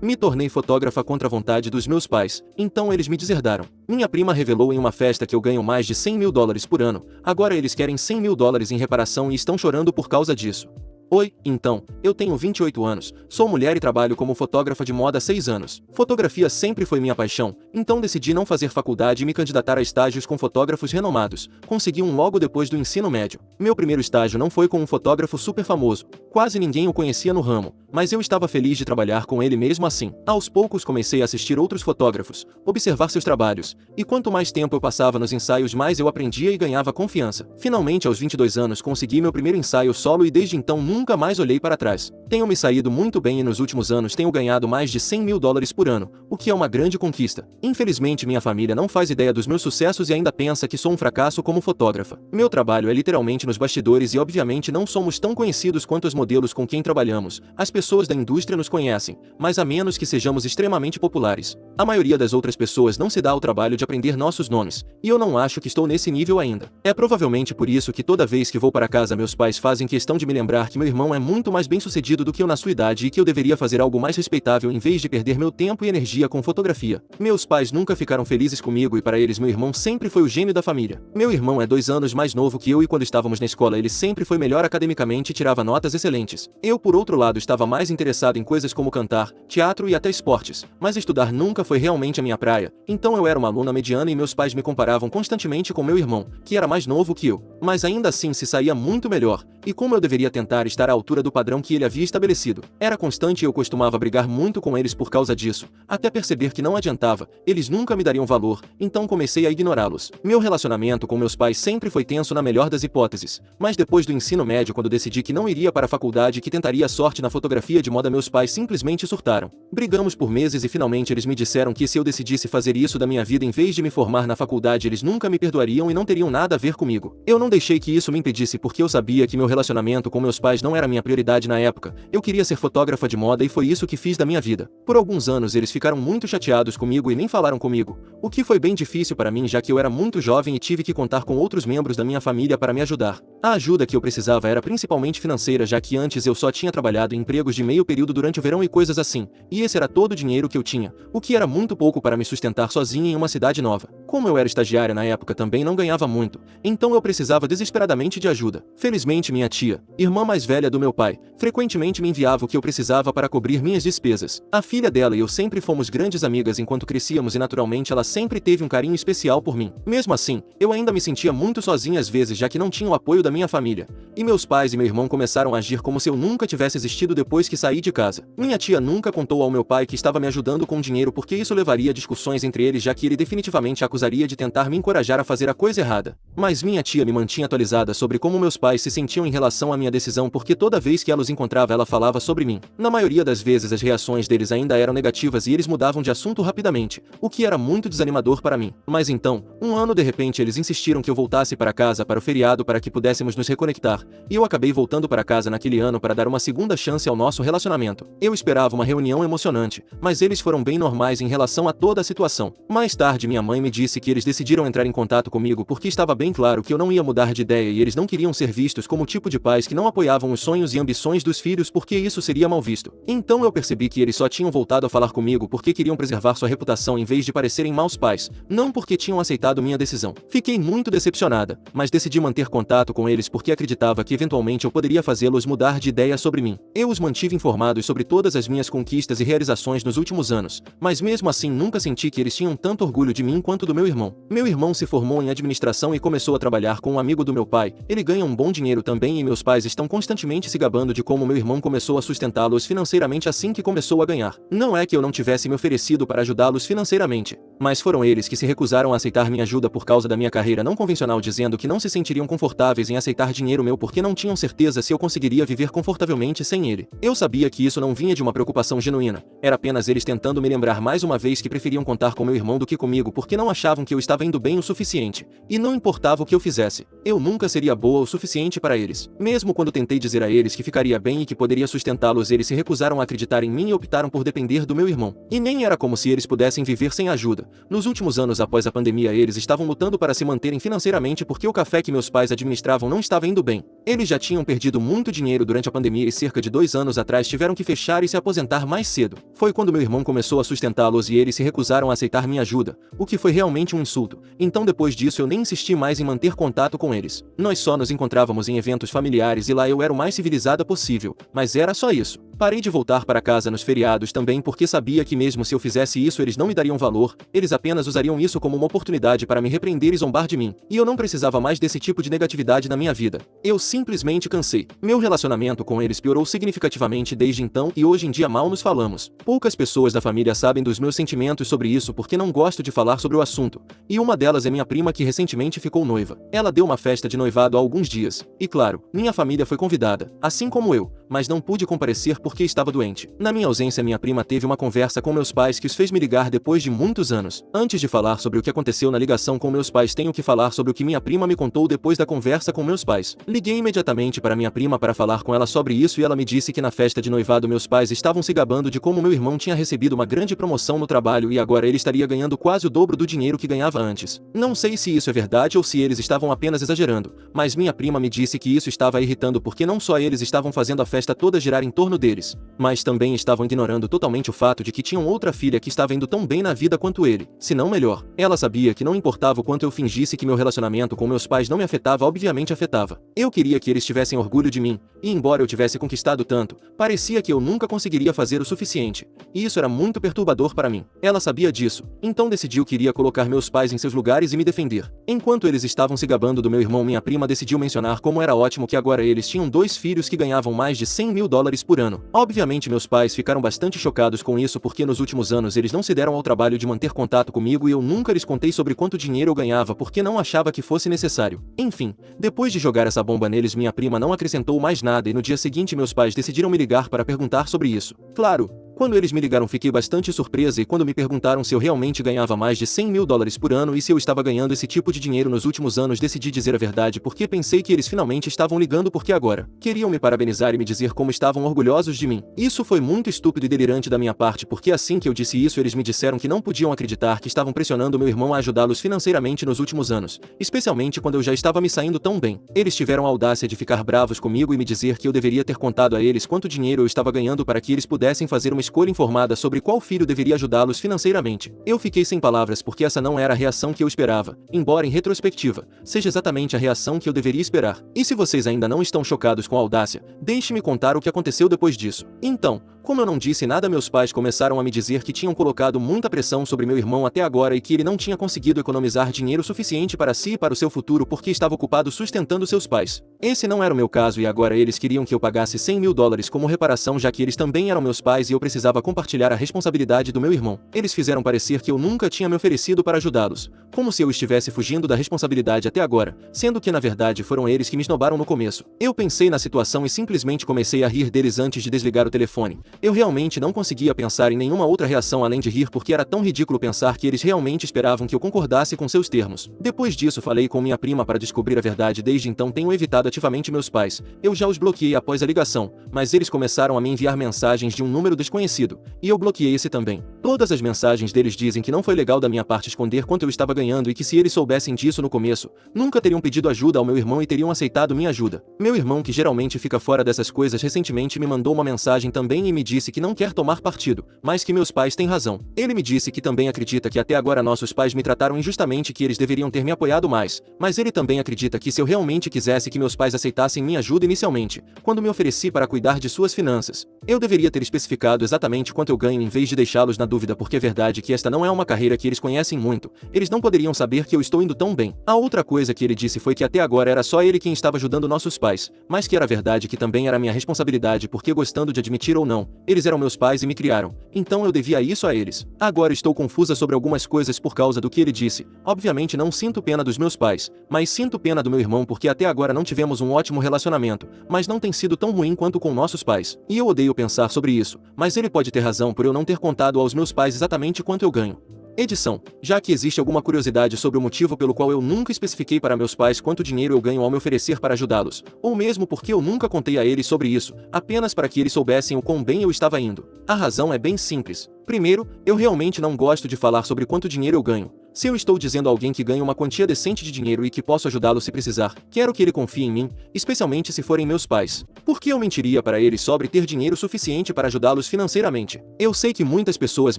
Me tornei fotógrafa contra a vontade dos meus pais, então eles me deserdaram. Minha prima revelou em uma festa que eu ganho mais de US$ 100.000 por ano, agora eles querem US$ 100.000 em reparação e estão chorando por causa disso. Oi, então, eu tenho 28 anos, sou mulher e trabalho como fotógrafa de moda há 6 anos. Fotografia sempre foi minha paixão, então decidi não fazer faculdade e me candidatar a estágios com fotógrafos renomados. Consegui um logo depois do ensino médio. Meu primeiro estágio não foi com um fotógrafo super famoso, quase ninguém o conhecia no ramo, mas eu estava feliz de trabalhar com ele mesmo assim. Aos poucos comecei a assistir outros fotógrafos, observar seus trabalhos, e quanto mais tempo eu passava nos ensaios mais eu aprendia e ganhava confiança. Finalmente aos 22 anos consegui meu primeiro ensaio solo e desde então nunca mais olhei para trás. Tenho me saído muito bem e nos últimos anos tenho ganhado mais de US$ 100.000 por ano, o que é uma grande conquista. Infelizmente minha família não faz ideia dos meus sucessos e ainda pensa que sou um fracasso como fotógrafa. Meu trabalho é literalmente nos bastidores e obviamente não somos tão conhecidos quanto os modelos com quem trabalhamos. As pessoas da indústria nos conhecem, mas a menos que sejamos extremamente populares. A maioria das outras pessoas não se dá ao trabalho de aprender nossos nomes, e eu não acho que estou nesse nível ainda. É provavelmente por isso que toda vez que vou para casa meus pais fazem questão de me lembrar que meu irmão é muito mais bem-sucedido do que eu na sua idade e que eu deveria fazer algo mais respeitável em vez de perder meu tempo e energia com fotografia. Meus pais nunca ficaram felizes comigo e para eles meu irmão sempre foi o gênio da família. Meu irmão é 2 anos mais novo que eu e quando estávamos na escola ele sempre foi melhor academicamente e tirava notas excelentes. Eu por outro lado estava mais interessado em coisas como cantar, teatro e até esportes, mas estudar nunca foi realmente a minha praia, então eu era uma aluna mediana e meus pais me comparavam constantemente com meu irmão, que era mais novo que eu, mas ainda assim se saía muito melhor, e como eu deveria tentar estar à altura do padrão que ele havia estabelecido. Era constante e eu costumava brigar muito com eles por causa disso, até perceber que não adiantava, eles nunca me dariam valor, então comecei a ignorá-los. Meu relacionamento com meus pais sempre foi tenso na melhor das hipóteses, mas depois do ensino médio quando decidi que não iria para a faculdade e que tentaria a sorte na fotografia de moda meus pais simplesmente surtaram. Brigamos por meses e finalmente eles me disseram que se eu decidisse fazer isso da minha vida em vez de me formar na faculdade eles nunca me perdoariam e não teriam nada a ver comigo. Eu não deixei que isso me impedisse porque eu sabia que meu relacionamento com meus pais não era minha prioridade na época, eu queria ser fotógrafa de moda e foi isso que fiz da minha vida. Por alguns anos eles ficaram muito chateados comigo e nem falaram comigo, o que foi bem difícil para mim já que eu era muito jovem e tive que contar com outros membros da minha família para me ajudar. A ajuda que eu precisava era principalmente financeira já que antes eu só tinha trabalhado em empregos de meio período durante o verão e coisas assim, e esse era todo o dinheiro que eu tinha, o que era muito pouco para me sustentar sozinha em uma cidade nova. Como eu era estagiária na época também não ganhava muito, então eu precisava desesperadamente de ajuda. Felizmente minha tia, irmã mais velha do meu pai, frequentemente me enviava o que eu precisava para cobrir minhas despesas. A filha dela e eu sempre fomos grandes amigas enquanto crescíamos e naturalmente ela sempre teve um carinho especial por mim. Mesmo assim, eu ainda me sentia muito sozinha às vezes já que não tinha o apoio da minha família. E meus pais e meu irmão começaram a agir como se eu nunca tivesse existido depois que saí de casa. Minha tia nunca contou ao meu pai que estava me ajudando com dinheiro porque isso levaria a discussões entre eles já que ele definitivamente a acusaria de tentar me encorajar a fazer a coisa errada. Mas minha tia me mantinha atualizada sobre como meus pais se sentiam em relação à minha decisão porque toda vez que ela os encontrava ela falava sobre mim. Na maioria das vezes as reações deles ainda eram negativas e eles mudavam de assunto rapidamente, o que era muito desanimador para mim. Mas então, um ano de repente eles insistiram que eu voltasse para casa para o feriado para que pudéssemos nos reconectar, e eu acabei voltando para casa naquele ano para dar uma segunda chance ao nosso relacionamento. Eu esperava uma reunião emocionante, mas eles foram bem normais em relação a toda a situação. Mais tarde minha mãe me disse que eles decidiram entrar em contato comigo porque estava bem claro que eu não ia mudar de ideia e eles não queriam ser vistos como o tipo de pais que não apoiavam os sonhos e ambições dos filhos porque isso seria mal visto. Então eu percebi que eles só tinham voltado a falar comigo porque queriam preservar sua reputação em vez de parecerem maus pais, não porque tinham aceitado minha decisão. Fiquei muito decepcionada, mas decidi manter contato com eles porque acreditava que eventualmente eu poderia fazê-los mudar de ideia sobre mim. Eu os mantive informados sobre todas as minhas conquistas e realizações nos últimos anos, mas mesmo assim nunca senti que eles tinham tanto orgulho de mim quanto do meu irmão. Meu irmão se formou em administração e começou a trabalhar com um amigo do meu pai. Ele ganha um bom dinheiro também e meus pais estão constantemente se gabando de como meu irmão começou a sustentá-los financeiramente assim que começou a ganhar. Não é que eu não tivesse me oferecido para ajudá-los financeiramente, mas foram eles que se recusaram a aceitar minha ajuda por causa da minha carreira não convencional dizendo que não se sentiriam confortáveis em aceitar dinheiro meu porque não tinham certeza se eu conseguiria viver confortavelmente sem ele. Eu sabia que isso não vinha de uma preocupação genuína, era apenas eles tentando me lembrar mais uma vez que preferiam contar com meu irmão do que comigo porque não achavam achavam que eu estava indo bem o suficiente, e não importava o que eu fizesse, eu nunca seria boa o suficiente para eles. Mesmo quando tentei dizer a eles que ficaria bem e que poderia sustentá-los, eles se recusaram a acreditar em mim e optaram por depender do meu irmão. E nem era como se eles pudessem viver sem ajuda. Nos últimos anos após a pandemia, eles estavam lutando para se manterem financeiramente porque o café que meus pais administravam não estava indo bem. Eles já tinham perdido muito dinheiro durante a pandemia e cerca de 2 anos atrás tiveram que fechar e se aposentar mais cedo. Foi quando meu irmão começou a sustentá-los e eles se recusaram a aceitar minha ajuda, o que foi realmente um insulto. Então depois disso eu nem insisti mais em manter contato com eles. Nós só nos encontrávamos em eventos familiares e lá eu era o mais civilizada possível, mas era só isso. Parei de voltar para casa nos feriados também porque sabia que mesmo se eu fizesse isso eles não me dariam valor, eles apenas usariam isso como uma oportunidade para me repreender e zombar de mim, e eu não precisava mais desse tipo de negatividade na minha vida. Eu simplesmente cansei. Meu relacionamento com eles piorou significativamente desde então e hoje em dia mal nos falamos. Poucas pessoas da família sabem dos meus sentimentos sobre isso porque não gosto de falar sobre o assunto, e uma delas é minha prima que recentemente ficou noiva. Ela deu uma festa de noivado há alguns dias, e claro, minha família foi convidada, assim como eu, mas não pude comparecer porque estava doente. Na minha ausência, minha prima teve uma conversa com meus pais que os fez me ligar depois de muitos anos. Antes de falar sobre o que aconteceu na ligação com meus pais, tenho que falar sobre o que minha prima me contou depois da conversa com meus pais. Liguei imediatamente para minha prima para falar com ela sobre isso e ela me disse que na festa de noivado meus pais estavam se gabando de como meu irmão tinha recebido uma grande promoção no trabalho e agora ele estaria ganhando quase o dobro do dinheiro que ganhava antes. Não sei se isso é verdade ou se eles estavam apenas exagerando, mas minha prima me disse que isso estava a irritando porque não só eles estavam fazendo a festa toda girar em torno deles, mas também estavam ignorando totalmente o fato de que tinham outra filha que estava indo tão bem na vida quanto ele, se não melhor. Ela sabia que não importava o quanto eu fingisse que meu relacionamento com meus pais não me afetava, obviamente afetava. Eu queria que eles tivessem orgulho de mim, e embora eu tivesse conquistado tanto, parecia que eu nunca conseguiria fazer o suficiente. E isso era muito perturbador para mim. Ela sabia disso, então decidiu que iria colocar meus pais em seus lugares e me defender. Enquanto eles estavam se gabando do meu irmão, minha prima decidiu mencionar como era ótimo que agora eles tinham 2 filhos que ganhavam mais de $100.000 por ano. Obviamente meus pais ficaram bastante chocados com isso porque nos últimos anos eles não se deram ao trabalho de manter contato comigo e eu nunca lhes contei sobre quanto dinheiro eu ganhava porque não achava que fosse necessário. Enfim, depois de jogar essa bomba neles, minha prima não acrescentou mais nada e no dia seguinte meus pais decidiram me ligar para perguntar sobre isso. Claro, quando eles me ligaram fiquei bastante surpresa e quando me perguntaram se eu realmente ganhava mais de $100.000 por ano e se eu estava ganhando esse tipo de dinheiro nos últimos anos, decidi dizer a verdade porque pensei que eles finalmente estavam ligando porque agora queriam me parabenizar e me dizer como estavam orgulhosos de mim. Isso foi muito estúpido e delirante da minha parte porque assim que eu disse isso eles me disseram que não podiam acreditar que estavam pressionando meu irmão a ajudá-los financeiramente nos últimos anos, especialmente quando eu já estava me saindo tão bem. Eles tiveram a audácia de ficar bravos comigo e me dizer que eu deveria ter contado a eles quanto dinheiro eu estava ganhando para que eles pudessem fazer uma escolha informada sobre qual filho deveria ajudá-los financeiramente. Eu fiquei sem palavras porque essa não era a reação que eu esperava, embora em retrospectiva, seja exatamente a reação que eu deveria esperar. E se vocês ainda não estão chocados com a audácia, deixe-me contar o que aconteceu depois disso. Então, como eu não disse nada, meus pais começaram a me dizer que tinham colocado muita pressão sobre meu irmão até agora e que ele não tinha conseguido economizar dinheiro suficiente para si e para o seu futuro porque estava ocupado sustentando seus pais. Esse não era o meu caso e agora eles queriam que eu pagasse $100.000 como reparação, já que eles também eram meus pais e eu precisava compartilhar a responsabilidade do meu irmão. Eles fizeram parecer que eu nunca tinha me oferecido para ajudá-los, como se eu estivesse fugindo da responsabilidade até agora, sendo que na verdade foram eles que me esnobaram no começo. Eu pensei na situação e simplesmente comecei a rir deles antes de desligar o telefone. Eu realmente não conseguia pensar em nenhuma outra reação além de rir porque era tão ridículo pensar que eles realmente esperavam que eu concordasse com seus termos. Depois disso falei com minha prima para descobrir a verdade. Desde então tenho evitado ativamente meus pais. Eu já os bloqueei após a ligação, mas eles começaram a me enviar mensagens de um número desconhecido, e eu bloqueei esse também. Todas as mensagens deles dizem que não foi legal da minha parte esconder quanto eu estava ganhando e que se eles soubessem disso no começo, nunca teriam pedido ajuda ao meu irmão e teriam aceitado minha ajuda. Meu irmão, que geralmente fica fora dessas coisas, recentemente me mandou uma mensagem também e me disse que não quer tomar partido, mas que meus pais têm razão. Ele me disse que também acredita que até agora nossos pais me trataram injustamente e que eles deveriam ter me apoiado mais, mas ele também acredita que se eu realmente quisesse que meus pais aceitassem minha ajuda inicialmente, quando me ofereci para cuidar de suas finanças, eu deveria ter especificado exatamente quanto eu ganho em vez de deixá-los na dúvida, porque é verdade que esta não é uma carreira que eles conhecem muito. Eles não poderiam saber que eu estou indo tão bem. A outra coisa que ele disse foi que até agora era só ele quem estava ajudando nossos pais, mas que era verdade que também era minha responsabilidade porque, gostando de admitir ou não, eles eram meus pais e me criaram. Então eu devia isso a eles. Agora estou confusa sobre algumas coisas por causa do que ele disse. Obviamente não sinto pena dos meus pais, mas sinto pena do meu irmão porque até agora não tivemos um ótimo relacionamento, mas não tem sido tão ruim quanto com nossos pais. E eu odeio pensar sobre isso, mas ele pode ter razão por eu não ter contado aos meus pais exatamente quanto eu ganho. Edição: já que existe alguma curiosidade sobre o motivo pelo qual eu nunca especifiquei para meus pais quanto dinheiro eu ganho ao me oferecer para ajudá-los, ou mesmo porque eu nunca contei a eles sobre isso, apenas para que eles soubessem o quão bem eu estava indo. A razão é bem simples. Primeiro, eu realmente não gosto de falar sobre quanto dinheiro eu ganho. Se eu estou dizendo a alguém que ganha uma quantia decente de dinheiro e que posso ajudá-lo se precisar, quero que ele confie em mim, especialmente se forem meus pais. Por que eu mentiria para eles sobre ter dinheiro suficiente para ajudá-los financeiramente? Eu sei que muitas pessoas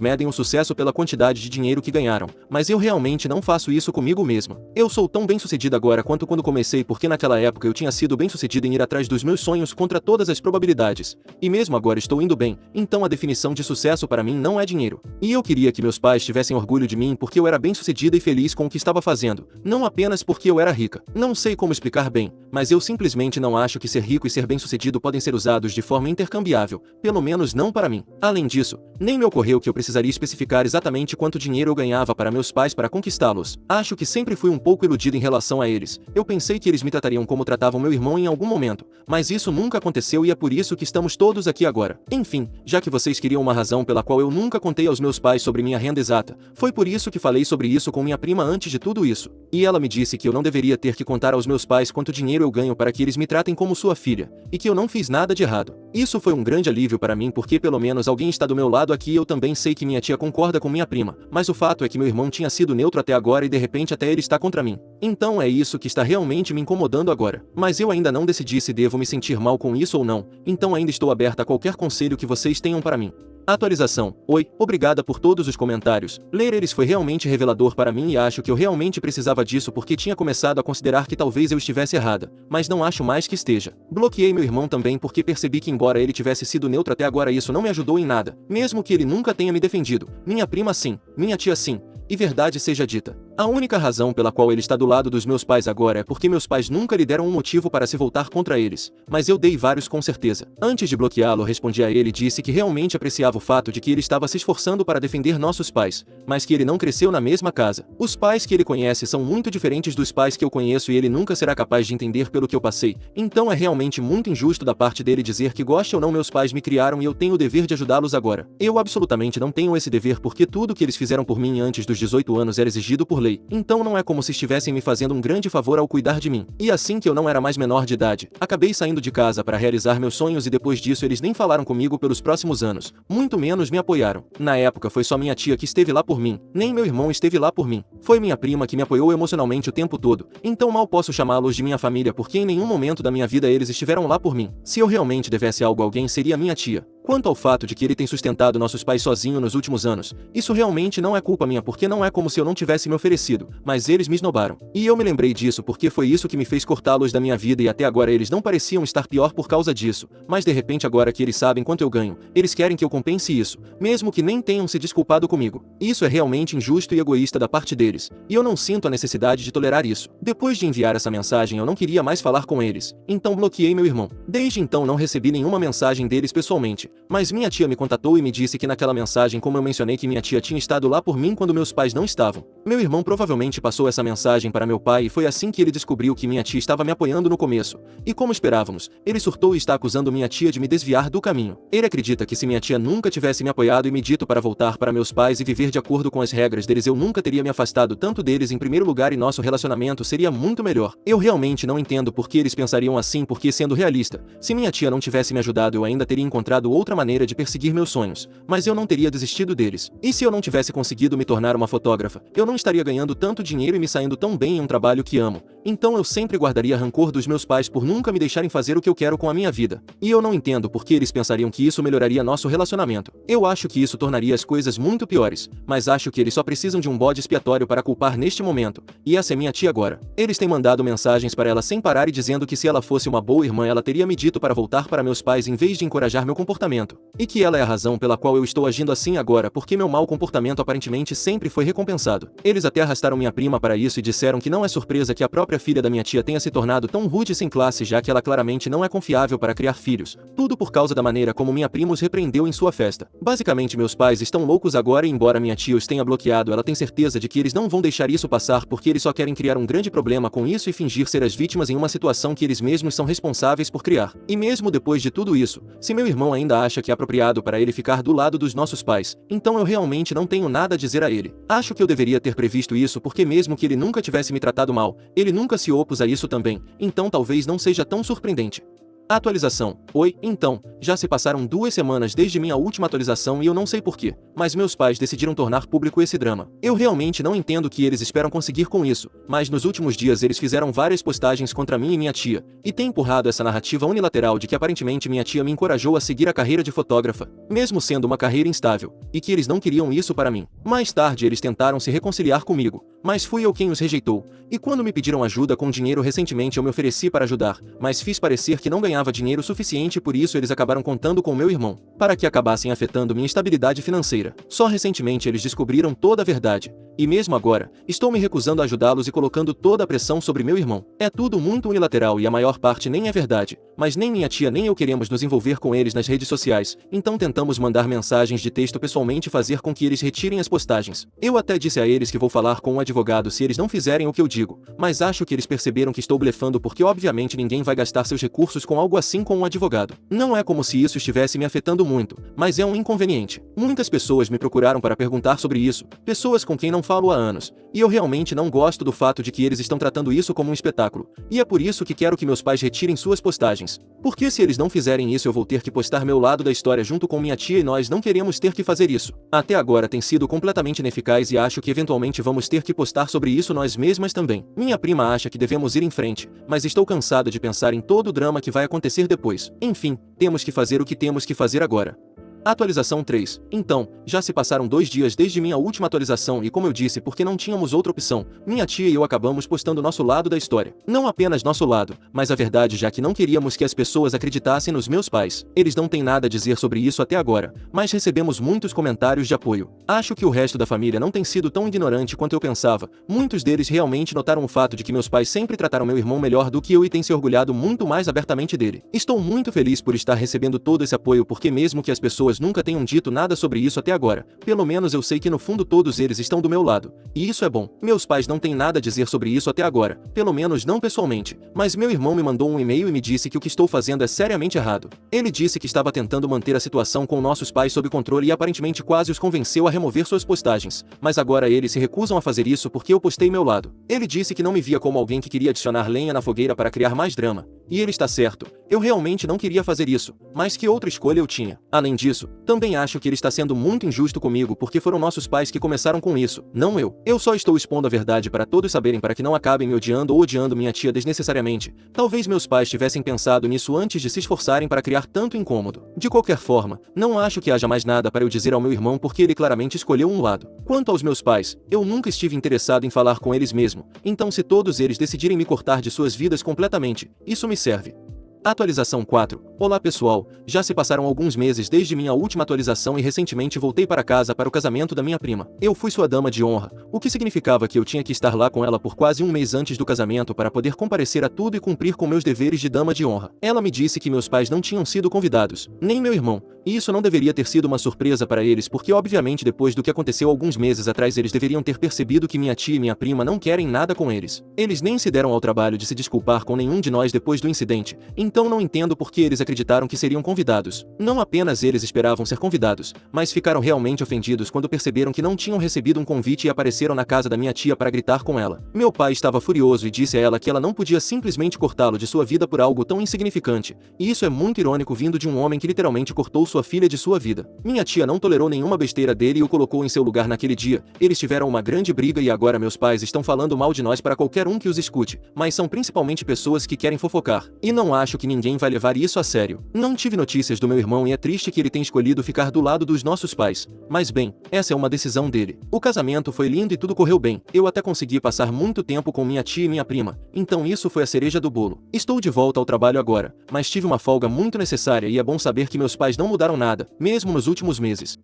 medem o sucesso pela quantidade de dinheiro que ganharam, mas eu realmente não faço isso comigo mesma. Eu sou tão bem-sucedida agora quanto quando comecei porque naquela época eu tinha sido bem-sucedida em ir atrás dos meus sonhos contra todas as probabilidades. E mesmo agora estou indo bem, então a definição de sucesso para mim não é dinheiro. E eu queria que meus pais tivessem orgulho de mim porque eu era bem-sucedida e feliz com o que estava fazendo, não apenas porque eu era rica. Não sei como explicar bem, mas eu simplesmente não acho que ser rico e ser bem-sucedido podem ser usados de forma intercambiável, pelo menos não para mim. Além disso, nem me ocorreu que eu precisaria especificar exatamente quanto dinheiro eu ganhava para meus pais para conquistá-los. Acho que sempre fui um pouco iludida em relação a eles. Eu pensei que eles me tratariam como tratavam meu irmão em algum momento, mas isso nunca aconteceu e é por isso que estamos todos aqui agora. Enfim, já que vocês queriam uma razão pela qual eu nunca contei aos meus pais sobre minha renda exata, foi por isso que falei sobre isso com minha prima antes de tudo isso. E ela me disse que eu não deveria ter que contar aos meus pais quanto dinheiro eu ganho para que eles me tratem como sua filha, e que eu não fiz nada de errado. Isso foi um grande alívio para mim porque pelo menos alguém está do meu lado aqui e eu também sei que minha tia concorda com minha prima, mas o fato é que meu irmão tinha sido neutro até agora e de repente até ele está contra mim. Então é isso que está realmente me incomodando agora. Mas eu ainda não decidi se devo me sentir mal com isso ou não, então ainda estou aberta a qualquer conselho que vocês tenham para mim. Atualização. Oi, obrigada por todos os comentários. Ler eles foi realmente revelador para mim e acho que eu realmente precisava disso porque tinha começado a considerar que talvez eu estivesse errada, mas não acho mais que esteja. Bloqueei meu irmão também porque percebi que embora ele tivesse sido neutro até agora isso não me ajudou em nada, mesmo que ele nunca tenha me defendido. Minha prima sim, minha tia sim. E verdade seja dita, a única razão pela qual ele está do lado dos meus pais agora é porque meus pais nunca lhe deram um motivo para se voltar contra eles, mas eu dei vários com certeza. Antes de bloqueá-lo, respondi a ele e disse que realmente apreciava o fato de que ele estava se esforçando para defender nossos pais, mas que ele não cresceu na mesma casa. Os pais que ele conhece são muito diferentes dos pais que eu conheço e ele nunca será capaz de entender pelo que eu passei, então é realmente muito injusto da parte dele dizer que goste ou não meus pais me criaram e eu tenho o dever de ajudá-los agora. Eu absolutamente não tenho esse dever porque tudo que eles fizeram por mim antes dos 18 anos era exigido por lei, então não é como se estivessem me fazendo um grande favor ao cuidar de mim. E assim que eu não era mais menor de idade, acabei saindo de casa para realizar meus sonhos e depois disso eles nem falaram comigo pelos próximos anos, muito menos me apoiaram. Na época foi só minha tia que esteve lá por mim, nem meu irmão esteve lá por mim. Foi minha prima que me apoiou emocionalmente o tempo todo, então mal posso chamá-los de minha família porque em nenhum momento da minha vida eles estiveram lá por mim. Se eu realmente devesse algo a alguém seria minha tia. Quanto ao fato de que ele tem sustentado nossos pais sozinho nos últimos anos, isso realmente não é culpa minha porque não é como se eu não tivesse me oferecido, mas eles me esnobaram. E eu me lembrei disso porque foi isso que me fez cortá-los da minha vida e até agora eles não pareciam estar pior por causa disso, mas de repente agora que eles sabem quanto eu ganho, eles querem que eu compense isso, mesmo que nem tenham se desculpado comigo. Isso é realmente injusto e egoísta da parte deles, e eu não sinto a necessidade de tolerar isso. Depois de enviar essa mensagem eu não queria mais falar com eles, então bloqueei meu irmão. Desde então não recebi nenhuma mensagem deles pessoalmente, mas minha tia me contatou e me disse que naquela mensagem como eu mencionei que minha tia tinha estado lá por mim quando meus pais não estavam. Meu irmão provavelmente passou essa mensagem para meu pai e foi assim que ele descobriu que minha tia estava me apoiando no começo. E como esperávamos, ele surtou e está acusando minha tia de me desviar do caminho. Ele acredita que se minha tia nunca tivesse me apoiado e me dito para voltar para meus pais e viver de acordo com as regras deles eu nunca teria me afastado tanto deles em primeiro lugar e nosso relacionamento seria muito melhor. Eu realmente não entendo por que eles pensariam assim porque sendo realista, se minha tia não tivesse me ajudado eu ainda teria encontrado outra maneira de perseguir meus sonhos, mas eu não teria desistido deles. E se eu não tivesse conseguido me tornar uma fotógrafa, eu não estaria ganhando tanto dinheiro e me saindo tão bem em um trabalho que amo. Então eu sempre guardaria rancor dos meus pais por nunca me deixarem fazer o que eu quero com a minha vida. E eu não entendo por que eles pensariam que isso melhoraria nosso relacionamento. Eu acho que isso tornaria as coisas muito piores, mas acho que eles só precisam de um bode expiatório para culpar neste momento. E essa é minha tia agora. Eles têm mandado mensagens para ela sem parar e dizendo que se ela fosse uma boa irmã ela teria me dito para voltar para meus pais em vez de encorajar meu comportamento. E que ela é a razão pela qual eu estou agindo assim agora porque meu mau comportamento aparentemente sempre foi recompensado. Eles até arrastaram minha prima para isso e disseram que não é surpresa que a própria filha da minha tia tenha se tornado tão rude e sem classe já que ela claramente não é confiável para criar filhos. Tudo por causa da maneira como minha prima os repreendeu em sua festa. Basicamente meus pais estão loucos agora e embora minha tia os tenha bloqueado ela tem certeza de que eles não vão deixar isso passar porque eles só querem criar um grande problema com isso e fingir ser as vítimas em uma situação que eles mesmos são responsáveis por criar. E mesmo depois de tudo isso, se meu irmão ainda tia acha que é apropriado para ele ficar do lado dos nossos pais, então eu realmente não tenho nada a dizer a ele. Acho que eu deveria ter previsto isso porque mesmo que ele nunca tivesse me tratado mal, ele nunca se opôs a isso também, então talvez não seja tão surpreendente. Atualização. Oi, então, já se passaram 2 semanas desde minha última atualização e eu não sei porquê, mas meus pais decidiram tornar público esse drama. Eu realmente não entendo o que eles esperam conseguir com isso, mas nos últimos dias eles fizeram várias postagens contra mim e minha tia, e têm empurrado essa narrativa unilateral de que aparentemente minha tia me encorajou a seguir a carreira de fotógrafa, mesmo sendo uma carreira instável, e que eles não queriam isso para mim. Mais tarde eles tentaram se reconciliar comigo, mas fui eu quem os rejeitou, e quando me pediram ajuda com dinheiro recentemente eu me ofereci para ajudar, mas fiz parecer que não ganhava dinheiro suficiente e por isso eles acabaram contando com meu irmão, para que acabassem afetando minha estabilidade financeira. Só recentemente eles descobriram toda a verdade, e mesmo agora, estou me recusando a ajudá-los e colocando toda a pressão sobre meu irmão. É tudo muito unilateral e a maior parte nem é verdade, mas nem minha tia nem eu queremos nos envolver com eles nas redes sociais, então tentamos mandar mensagens de texto pessoalmente e fazer com que eles retirem as postagens. Eu até disse a eles que vou falar com um advogado se eles não fizerem o que eu digo, mas acho que eles perceberam que estou blefando porque obviamente ninguém vai gastar seus recursos com algo assim com um advogado. Não é como se isso estivesse me afetando muito, mas é um inconveniente. Muitas pessoas me procuraram para perguntar sobre isso, pessoas com quem não falo há anos, e eu realmente não gosto do fato de que eles estão tratando isso como um espetáculo, e é por isso que quero que meus pais retirem suas postagens. Porque se eles não fizerem isso eu vou ter que postar meu lado da história junto com minha tia e nós não queremos ter que fazer isso. Até agora tem sido completamente ineficaz e acho que eventualmente vamos ter que postar sobre isso nós mesmas também. Minha prima acha que devemos ir em frente, mas estou cansado de pensar em todo o drama que vai acontecer depois. Enfim, temos que fazer o que temos que fazer agora. Atualização 3. Então, já se passaram 2 dias desde minha última atualização e como eu disse porque não tínhamos outra opção, minha tia e eu acabamos postando nosso lado da história. Não apenas nosso lado, mas a verdade já que não queríamos que as pessoas acreditassem nos meus pais. Eles não têm nada a dizer sobre isso até agora, mas recebemos muitos comentários de apoio. Acho que o resto da família não tem sido tão ignorante quanto eu pensava, muitos deles realmente notaram o fato de que meus pais sempre trataram meu irmão melhor do que eu e têm se orgulhado muito mais abertamente dele. Estou muito feliz por estar recebendo todo esse apoio porque mesmo que as pessoas nunca tenham dito nada sobre isso até agora, pelo menos eu sei que no fundo todos eles estão do meu lado, e isso é bom. Meus pais não têm nada a dizer sobre isso até agora, pelo menos não pessoalmente, mas meu irmão me mandou um e-mail e me disse que o que estou fazendo é seriamente errado. Ele disse que estava tentando manter a situação com nossos pais sob controle e aparentemente quase os convenceu a remover suas postagens, mas agora eles se recusam a fazer isso porque eu postei meu lado. Ele disse que não me via como alguém que queria adicionar lenha na fogueira para criar mais drama, e ele está certo, eu realmente não queria fazer isso, mas que outra escolha eu tinha. Além disso, também acho que ele está sendo muito injusto comigo porque foram nossos pais que começaram com isso, não eu. Eu só estou expondo a verdade para todos saberem para que não acabem me odiando ou odiando minha tia desnecessariamente. Talvez meus pais tivessem pensado nisso antes de se esforçarem para criar tanto incômodo. De qualquer forma, não acho que haja mais nada para eu dizer ao meu irmão porque ele claramente escolheu um lado. Quanto aos meus pais, eu nunca estive interessado em falar com eles mesmo, então se todos eles decidirem me cortar de suas vidas completamente, isso me serve. Atualização 4. Olá pessoal, já se passaram alguns meses desde minha última atualização e recentemente voltei para casa para o casamento da minha prima. Eu fui sua dama de honra, o que significava que eu tinha que estar lá com ela por quase 1 mês antes do casamento para poder comparecer a tudo e cumprir com meus deveres de dama de honra. Ela me disse que meus pais não tinham sido convidados, nem meu irmão, e isso não deveria ter sido uma surpresa para eles porque obviamente depois do que aconteceu alguns meses atrás eles deveriam ter percebido que minha tia e minha prima não querem nada com eles. Eles nem se deram ao trabalho de se desculpar com nenhum de nós depois do incidente, então não entendo por que eles acreditaram que seriam convidados. Não apenas eles esperavam ser convidados, mas ficaram realmente ofendidos quando perceberam que não tinham recebido um convite e apareceram na casa da minha tia para gritar com ela. Meu pai estava furioso e disse a ela que ela não podia simplesmente cortá-lo de sua vida por algo tão insignificante, e isso é muito irônico vindo de um homem que literalmente cortou sua filha de sua vida. Minha tia não tolerou nenhuma besteira dele e o colocou em seu lugar naquele dia. Eles tiveram uma grande briga e agora meus pais estão falando mal de nós para qualquer um que os escute, mas são principalmente pessoas que querem fofocar, e não acho que ninguém vai levar isso a sério. Não tive notícias do meu irmão e é triste que ele tenha escolhido ficar do lado dos nossos pais, mas bem, essa é uma decisão dele. O casamento foi lindo e tudo correu bem, eu até consegui passar muito tempo com minha tia e minha prima, então isso foi a cereja do bolo. Estou de volta ao trabalho agora, mas tive uma folga muito necessária e é bom saber que meus pais não mudaram nada, mesmo nos últimos meses.